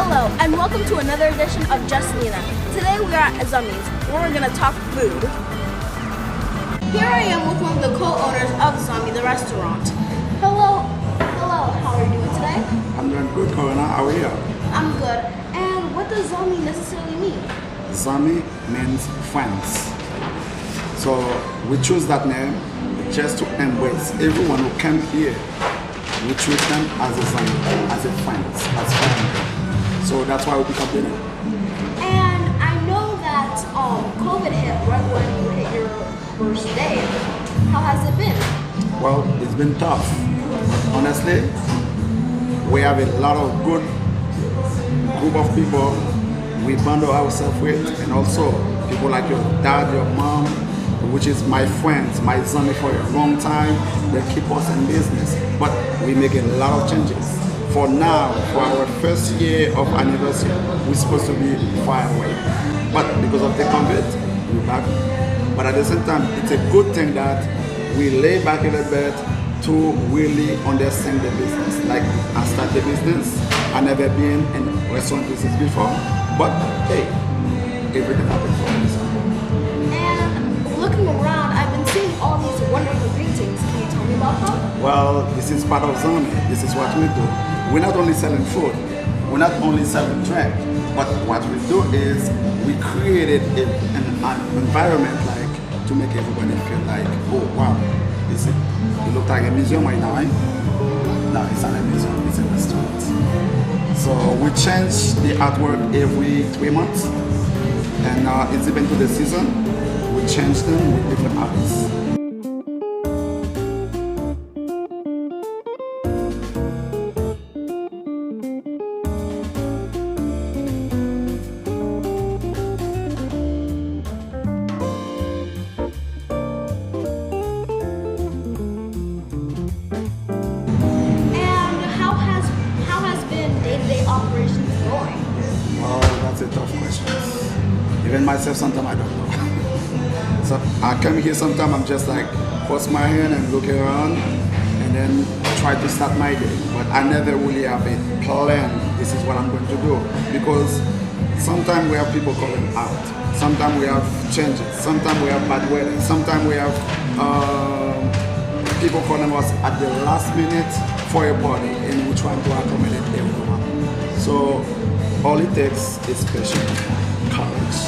Hello, and welcome to another edition of Just Nina. Today we are at Zanmi's, where we're going to talk food. Here I am with one of the co-owners of Zanmi, the restaurant. Hello, how are you doing today? I'm doing good, Corona. How are you? I'm good. And what does Zanmi necessarily mean? Zanmi means friends. So we choose that name just to embrace everyone who came here. We treat them as a Zanmi, as a friends, as family. So that's why we become the name. And I know that COVID hit right when you hit your first day. How has it been? Well, it's been tough. Honestly, we have a lot of good group of people we bundle ourselves with, and also people like your dad, your mom, which is my friends, my Zanmi for a long time. They keep us in business, but we make a lot of changes. For now, for our first year of anniversary, we're supposed to be far away, but because of the COVID, we're back. But at the same time, it's a good thing that we lay back a little bit to really understand the business. Like, I start the business, I never been in restaurant business before, but hey, everything happened for us. And looking around, I've been seeing all these wonderful greetings. Can you tell me about them? Well, this is part of Zanmi. This is what we do. We're not only selling food, we're not only selling drink, but what we do is we created an environment like to make everybody feel like, oh wow, it looks like a museum right now, right? No, it's not a museum, it's a restaurant. So we change the artwork every 3 months, and it's even to the season, we change them with different artists. Operations going? Oh, that's a tough question. Even myself, sometimes I don't know. So I come here sometimes, I'm just like, cross my hand and look around, and then try to start my day. But I never really have a plan, this is what I'm going to do. Because sometimes we have people calling out. Sometimes we have changes. Sometimes we have bad weather. Sometimes we have people calling us at the last minute for a party, and we're trying to accommodate everyone. So all it takes is patience, courage,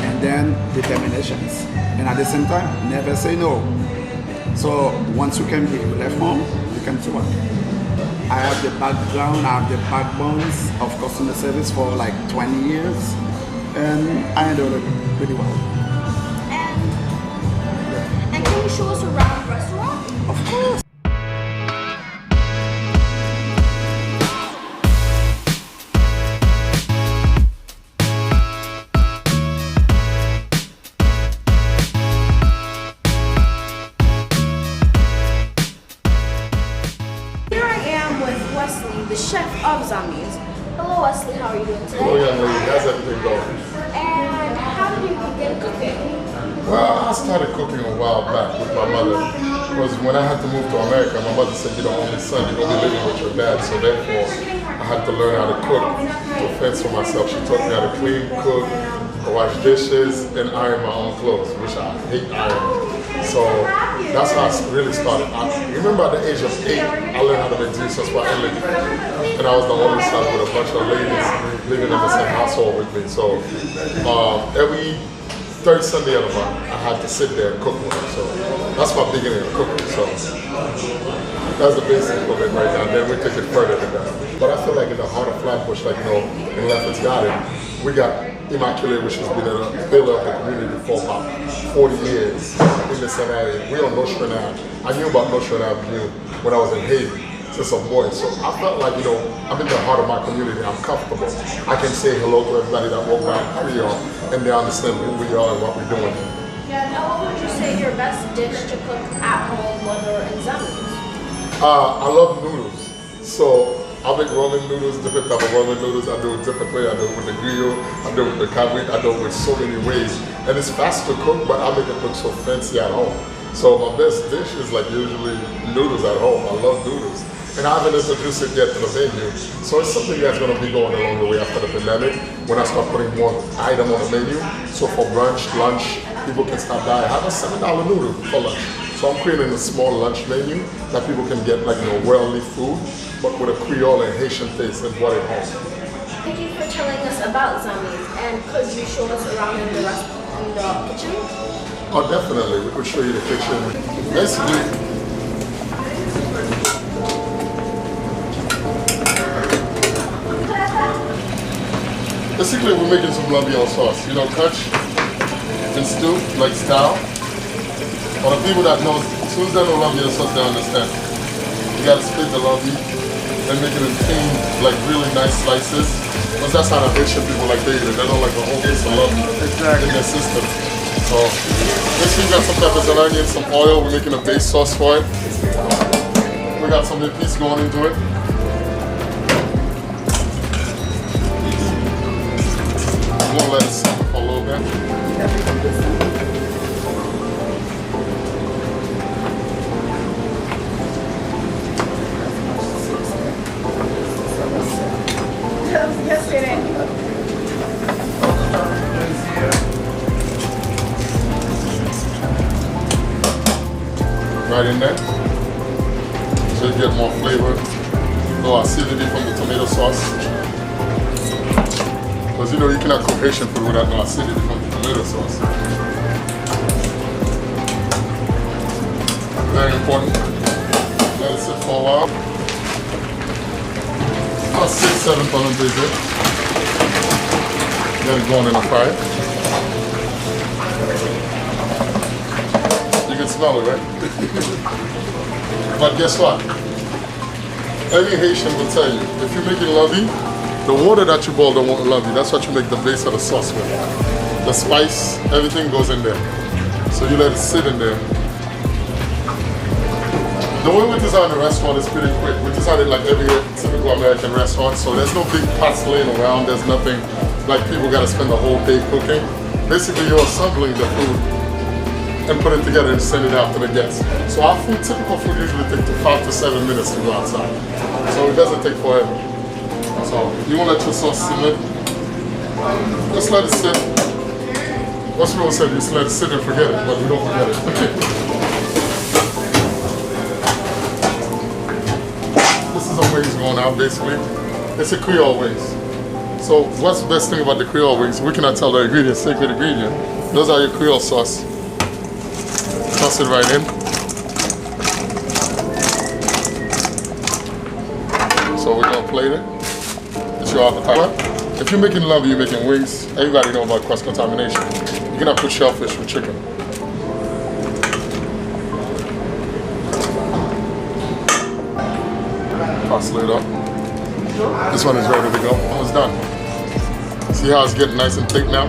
and then determinations. And at the same time, never say no. So once you came here, you left home, you came to work. I have the background, I have the backbones of customer service for like 20 years, and I handle it pretty well. And can you show us around the restaurant? Of course. Wesley, the chef of Zanmi's. Hello Wesley, how are you doing today? Hello young lady, how's everything going? And how did you begin cooking? Well, I started cooking a while back with my mother. Because when I had to move to America, my mother said, you're the only son, you're going to be living with your dad. So therefore, I had to learn how to cook to fend for myself. She taught me how to clean, cook, wash dishes, and iron my own clothes, which I hate ironing. So that's how I really started. I remember at the age of 8, I learned how to make Jesus for Ellen. And I was the only son with a bunch of ladies living in the same household with me. So every third Sunday of the month, I had to sit there and cook with her. So that's my beginning of cooking. So that's the basic of it right now. Then we take it further than that. But I feel like in the heart of Flatbush, like, you know, in Lefferts Garden, we got Immaculate, which has been a pillar of the community for about 40 years in the same area. We're on North Shore Ave. I knew about North Shore Avenue when I was in Haiti since a boy. So I felt like, you know, I'm in the heart of my community. I'm comfortable. I can say hello to everybody that walk by Creole, and they understand who we are and what we're doing. Now, what would you say your best dish to cook at home, whether in Zanmi's? I love noodles. So I make ramen noodles, different type of ramen noodles. I do it different way. I do it with the grill, I do it with the cabbage, I do it with so many ways. And it's fast to cook, but I make it look so fancy at home. So my best dish is like usually noodles at home. I love noodles. and I haven't introduced it yet to the menu. So it's something that's going to be going along the way after the pandemic when I start putting more item on the menu. So for brunch, lunch, people can stop by. I have a $7 noodle for lunch. So I'm creating a small lunch menu that people can get like, worldly food, but with a Creole and Haitian taste and brought it home. Thank you for telling us about Zanmi's, and could you show us around in the kitchen? Oh, definitely. We could show you the kitchen. Basically, we're making some lambion sauce. Catch and stew, like style. For the people that know, as soon as they know lambion sauce, they understand. You gotta split the lambi and make it in thin, like really nice slices. Because that's how the Haitian people like they eat it. They don't like the whole piece of lambi in their system. So, this we got some peppers and onions, some oil. We're making a base sauce for it. We got some épices going into it. I'm gonna let it simmer for a little bit. Right in there, so you get more flavor, no acidity from the tomato sauce. Because you cannot cook Haitian food without no acidity from the tomato sauce. Very important. Let it sit for a while. About 6-7 pounds is it. Let it go on in a fry. You can smell it, right? But guess what? Any Haitian will tell you, if you're making lambi, the water that you boil the lambi, that's what you make the base of the sauce with. The spice, everything goes in there. So you let it sit in there. The way we design the restaurant is pretty quick. We design it like every typical American restaurant, so there's no big pots laying around. There's nothing like people gotta spend the whole day cooking. Basically, you're assembling the food and put it together and send it out to the guests. So our food, typical food usually takes 5 to 7 minutes to go outside. So it doesn't take forever. So you want to let your sauce simmer. Just let it sit. Most people say just let it sit and forget it, but we don't forget it. This is a wings going out basically. It's a Creole wings. So what's the best thing about the Creole wings? We cannot tell the ingredients, secret ingredient. Those are your Creole sauce. Toss it right in. So we're gonna plate it. It's your appetizer. If you're making lambi, you're making wings. Everybody knows about cross-contamination. You cannot put shellfish with chicken. Parsley it up. This one is ready to go. Almost done. See how it's getting nice and thick now?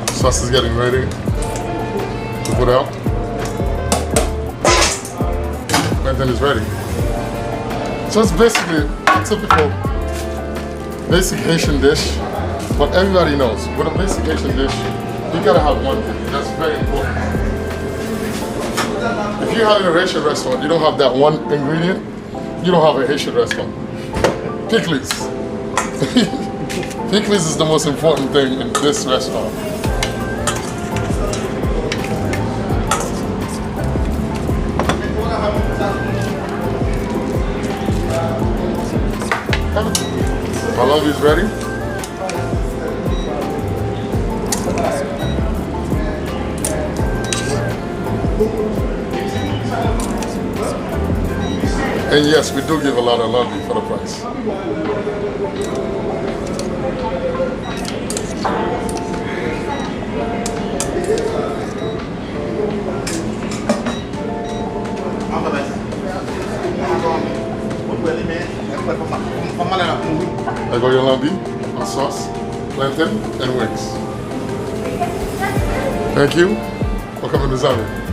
Sauce is getting ready to put out. And then it's ready. So it's basically a typical basic Haitian dish, but everybody knows with a basic Haitian dish, you gotta have one thing. That's very important. If you have a Haitian restaurant, you don't have that one ingredient, you don't have a Haitian restaurant. Pickles. Pickles is the most important thing in this restaurant. My lambi is ready. And yes, we do give a lot of lambi for the price. I got your lambi, on sauce, plantain, and wings. Thank you for coming to Zanmi.